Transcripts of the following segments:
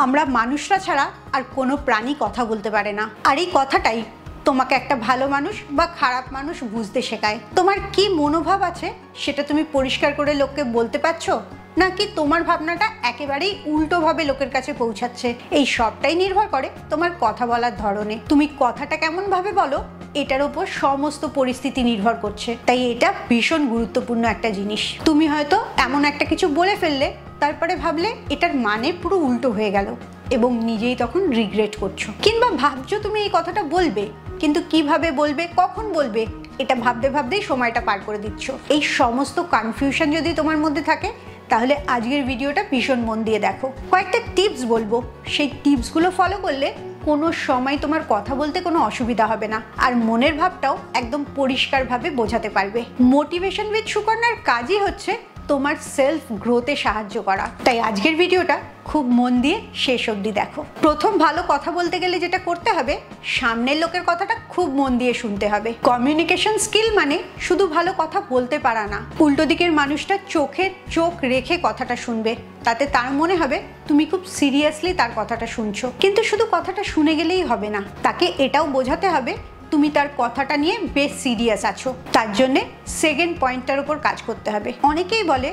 আমরা মানুষরা ছাড়া আর কোনো প্রাণী কথা বলতে পারে না। আর এই কথাটাই তোমাকে একটা ভালো মানুষ বা খারাপ মানুষ বুঝতে শেখায়। তোমার কি মনোভাব আছে সেটা তুমি পরিষ্কার করে লোককে বলতে পারছো, নাকি তোমার ভাবনাটা একেবারেই উল্টোভাবে লোকের কাছে পৌঁছাচ্ছে। এই সবটাই নির্ভর করে তোমার কথা বলার ধরনে। তুমি কথাটা কেমন ভাবে বলো এটার উপর সমস্ত পরিস্থিতি নির্ভর করছে। তাই এটা ভীষণ গুরুত্বপূর্ণ একটা জিনিস। তুমি হয়তো এমন একটা কিছু বলে ফেললে, তারপরে ভাবলে এটার মানে পুরো উল্টো হয়ে গেল এবং নিজেই তখন রিগ্রেট করছো। কিংবা ভাবছো তুমি এই কথাটা বলবে, কিন্তু কিভাবে বলবে, কখন বলবে, এটা ভাবতে ভাবতেই সময়টা পার করে দিচ্ছ। এই সমস্ত কনফিউশন যদি তোমার মধ্যে থাকে, তাহলে আজকের ভিডিওটা ভীষণ মন দিয়ে দেখো। কয়েকটা টিপস বলবো, সেই টিপসগুলো ফলো করলে কোনো সময় তোমার কথা বলতে কোনো অসুবিধা হবে না, আর মনের ভাবটাও একদম পরিষ্কারভাবে বোঝাতে পারবে। মোটিভেশন উইথ সুকন্যার কাজই হচ্ছে তোমার সেলফ গ্রোথে সাহায্য করা। তাই আজকের ভিডিওটা খুব মন দিয়ে শেষ অবধি দেখো। প্রথম, ভালো কথা বলতে গেলে যেটা করতে হবে, সামনের লোকের কথাটা খুব মন দিয়ে শুনতে হবে। কমিউনিকেশন স্কিল মানে শুধু ভালো কথা বলতে পারা না, উল্টো দিকের মানুষটা চোখে চোখ রেখে কথাটা শুনবে, তাতে তার মনে হবে তুমি খুব সিরিয়াসলি তার কথাটা শুনছো। কিন্তু শুধু কথাটা শুনে গেলেই হবে না, তাকে এটাও বোঝাতে হবে তুমি তার কথাটা নিয়ে বেশ সিরিয়াস আছো। তার জন্যে সেকেন্ড পয়েন্টটার উপর কাজ করতে হবে। অনেকেই বলে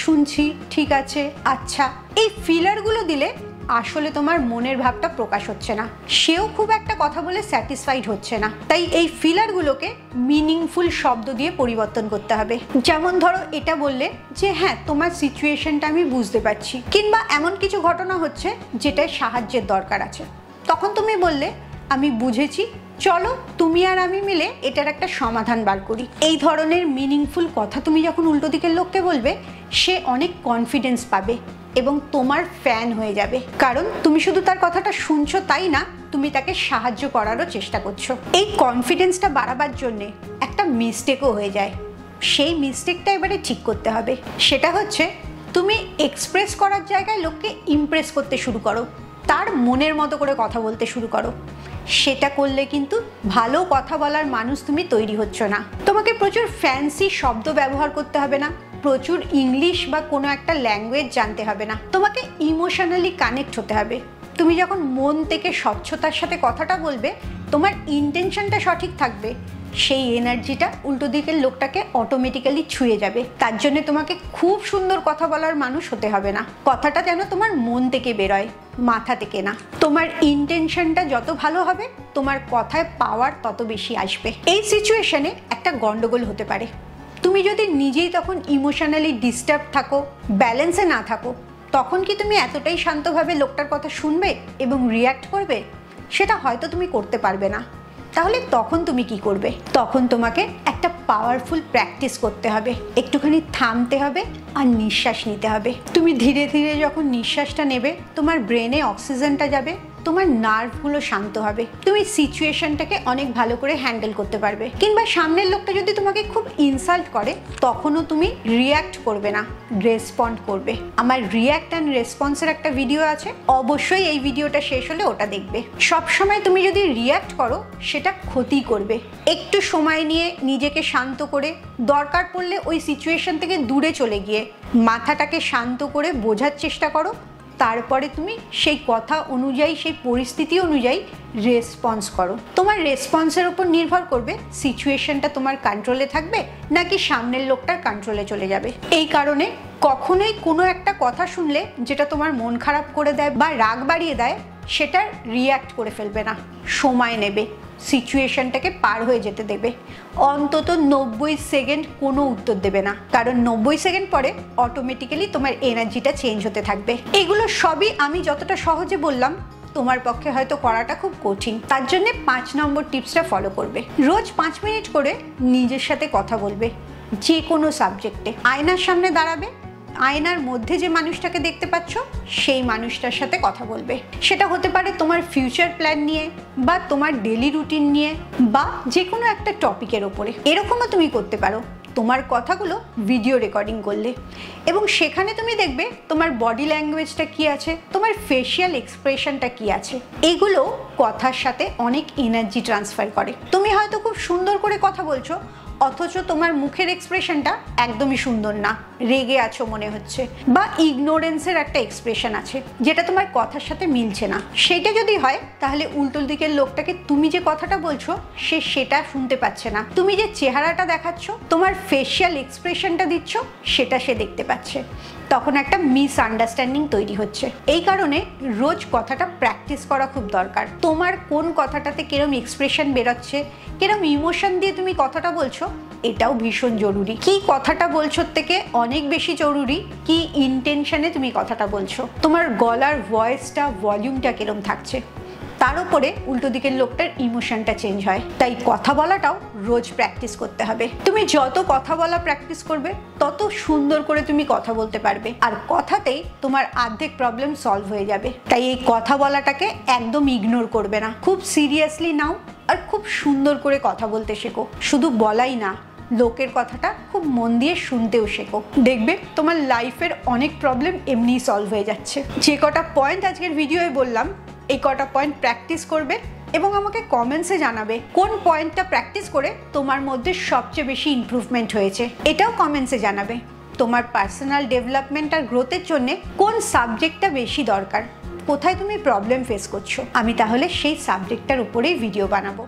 শুনছি, ঠিক আছে, আচ্ছা। এই ফিলারগুলো দিলে আসলে তোমার মনের ভাবটা প্রকাশ হচ্ছে না, সেও খুব একটা কথা বলে স্যাটিসফাইড হচ্ছে না। তাই এই ফিলারগুলোকে মিনিংফুল শব্দ দিয়ে পরিবর্তন করতে হবে। যেমন ধরো এটা বললে যে হ্যাঁ তোমার সিচুয়েশনটা আমি বুঝতে পারছি, কিংবা এমন কিছু ঘটনা হচ্ছে যেটায় সাহায্যের দরকার আছে, তখন তুমি বললে আমি বুঝেছি, চলো তুমি আর আমি মিলে এটার একটা সমাধান বার করি। এই ধরনের মিনিংফুল কথা তুমি যখন উল্টো দিকের লোককে বলবে, সে অনেক কনফিডেন্স পাবে এবং তোমার ফ্যান হয়ে যাবে। কারণ তুমি শুধু তার কথাটা শুনছো তাই না, তুমি তাকে সাহায্য করারও চেষ্টা করছো। এই কনফিডেন্সটা বাড়াবার জন্যে একটা মিস্টেকও হয়ে যায়, সেই মিস্টেকটা এবারে ঠিক করতে হবে। সেটা হচ্ছে তুমি এক্সপ্রেস করার জায়গায় লোককে ইমপ্রেস করতে শুরু করো, তার মনের মতো করে কথা বলতে শুরু করো। সেটা করলে কিন্তু ভালো কথা বলার মানুষ তুমি তৈরি হচ্ছ না। তোমাকে প্রচুর ফ্যান্সি শব্দ ব্যবহার করতে হবে না, প্রচুর ইংলিশ বা কোনো একটা ল্যাঙ্গুয়েজ জানতে হবে না। তোমাকে ইমোশনালি কানেক্ট হতে হবে। তুমি যখন মন থেকে স্বচ্ছতার সাথে কথাটা বলবে, তোমার ইন্টেনশনটা সঠিক থাকবে, সেই এনার্জিটা উল্টো দিকের লোকটাকে অটোমেটিক্যালি ছুঁয়ে যাবে। তার জন্য তোমাকে খুব সুন্দর কথা বলার মানুষ হতে হবে না, কথাটা যেন তোমার মন থেকে বেরোয়, মাথা থেকে না। তোমার ইন্টেনশনটা যত ভালো হবে, তোমার কথায় পাওয়ার তত বেশি আসবে। এই সিচুয়েশনে একটা গন্ডগোল হতে পারে। তুমি যদি নিজেই তখন ইমোশনালি ডিস্টার্ব থাকো, ব্যালেন্সে না থাকো, তখন কি তুমি এতটাই শান্তভাবে লোকটার কথা শুনবে এবং রিয়্যাক্ট করবে? সেটা হয়তো তুমি করতে পারবে না। তাহলে তখন তুমি কি করবে? তখন তোমাকে একটা পাওয়ারফুল প্র্যাকটিস করতে হবে। একটুখানি থামতে হবে আর নিঃশ্বাস নিতে হবে। তুমি ধীরে ধীরে যখন নিঃশ্বাসটা নেবে, তোমার ব্রেনে অক্সিজেনটা যাবে, তোমার নার্ভগুলো শান্ত হবে, তুমি সিচুয়েশনটাকে অনেক ভালো করে হ্যান্ডেল করতে পারবে। কিংবা সামনের লোকটা যদি তোমাকে খুব ইনসাল্ট করে, তখনও তুমি রিয়্যাক্ট করবে না, রেসপন্ড করবে। আমার রিয়্যাক্ট অ্যান্ড রেসপন্সের একটা ভিডিও আছে, অবশ্যই এই ভিডিওটা শেষ হলে ওটা দেখবে। সবসময় তুমি যদি রিয়্যাক্ট করো, সেটা ক্ষতি করবে। একটু সময় নিয়ে নিজেকে শান্ত করে, দরকার পড়লে ওই সিচুয়েশন থেকে দূরে চলে গিয়ে মাথাটাকে শান্ত করে বোঝার চেষ্টা করো। তারপরে তুমি সেই কথা অনুযায়ী, সেই পরিস্থিতি অনুযায়ী রেসপন্স করো। তোমার রেসপন্সের উপর নির্ভর করবে সিচুয়েশনটা তোমার কন্ট্রোলে থাকবে নাকি সামনের লোকটার কন্ট্রোলে চলে যাবে। এই কারণে কখনোই কোনো একটা কথা শুনলে যেটা তোমার মন খারাপ করে দেয় বা রাগ বাড়িয়ে দেয়, সেটার রিয়্যাক্ট করে ফেলবে না, সময় নেবে, সিচুয়েশনটাকে পার হয়ে যেতে দেবে। অন্তত 90 সেকেন্ড কোনো উত্তর দেবে না, কারণ 90 সেকেন্ড পরে অটোমেটিক্যালি তোমার এনার্জিটা চেঞ্জ হতে থাকবে। এগুলো সবই আমি যতটা সহজে বললাম, তোমার পক্ষে হয়তো করাটা খুব কঠিন। তার জন্য 5 নম্বর টিপসটা ফলো করবে। রোজ 5 মিনিট করে নিজের সাথে কথা বলবে, যে কোনো সাবজেক্টে। আয়নার সামনে দাঁড়াবে, আয়নার মধ্যে যে মানুষটাকে দেখতে পাচ্ছ, সেই মানুষটার সাথে কথা বলবে। সেটা হতে পারে তোমার ফিউচার প্ল্যান নিয়ে, বা তোমার ডেলি রুটিন নিয়ে, বা যে কোনো একটা টপিকের ওপরে। এরকমও তুমি করতে পারো, তোমার কথাগুলো ভিডিও রেকর্ডিং করলে, এবং সেখানে তুমি দেখবে তোমার বডি ল্যাঙ্গুয়েজটা কি আছে, তোমার ফেশিয়াল এক্সপ্রেশনটা কি আছে। এগুলো কথার সাথে অনেক এনার্জি ট্রান্সফার করে। তুমি হয়তো খুব সুন্দর করে কথা বলছো, অথচ তোমার মুখের এক্সপ্রেশনটা একদমই সুন্দর না, রেগে আছো মনে হচ্ছে, বা ইগনোরেন্সের একটা এক্সপ্রেশন আছে যেটা তোমার কথার সাথে মিলছে না। সেটা যদি হয় তাহলে উল্টো দিকের লোকটাকে তুমি যে কথাটা বলছো সে সেটা শুনতে পাচ্ছে না, তুমি যে চেহারাটা দেখাচ্ছ, তোমার ফেশিয়াল এক্সপ্রেশনটা দিচ্ছ সেটা সে দেখতে পাচ্ছে। তখন একটা মিসআন্ডারস্ট্যান্ডিং তৈরি হচ্ছে। এই কারণে রোজ কথাটা প্র্যাকটিস করা খুব দরকার। তোমার কোন কথাটাতে কিরম এক্সপ্রেশন বেরোচ্ছে, কিরম ইমোশন দিয়ে তুমি কথাটা বলছো, এটাও ভীষণ জরুরি। কি কথাটা বলছো থেকে অনেক বেশি জরুরি কি ইন্টেনশনে তুমি কথাটা বলছো, তোমার গলার ভয়েসটা, ভলিউমটা কিরম থাকছে, তার উপরে উল্টো দিকের লোকটার ইমোশনটা চেঞ্জ হয়। তাই কথা বলাটাও রোজ প্র্যাকটিস করতে হবে। তুমি যত কথা বলা প্র্যাকটিস করবে তত সুন্দর করে তুমি কথা বলতে পারবে, আর কথাতেই তোমার অর্ধেক প্রবলেম সলভ হয়ে যাবে। তাই এই কথা বলাটাকে একদম ইগনোর করবে না, খুব সিরিয়াসলি নাও আর খুব সুন্দর করে কথা বলতে শেখো। শুধু বলাই না, লোকের কথাটা খুব মন দিয়ে শুনতেও শেখো। দেখবে তোমার লাইফের অনেক প্রবলেম এমনিই সলভ হয়ে যাচ্ছে। যে কটা পয়েন্ট আজকের ভিডিওয়ে বললাম, এই কটা পয়েন্ট প্র্যাকটিস করবে এবং আমাকে কমেন্টসে জানাবে কোন পয়েন্টটা প্র্যাকটিস করে তোমার মধ্যে সবচেয়ে বেশি ইমপ্রুভমেন্ট হয়েছে। এটাও কমেন্টসে জানাবে তোমার পার্সোনাল ডেভেলপমেন্ট আর গ্রোথের জন্য কোন সাবজেক্টটা বেশি দরকার, কোথায় তুমি প্রবলেম ফেস করছো। আমি তাহলে সেই সাবজেক্টটার উপরেই ভিডিও বানাবো।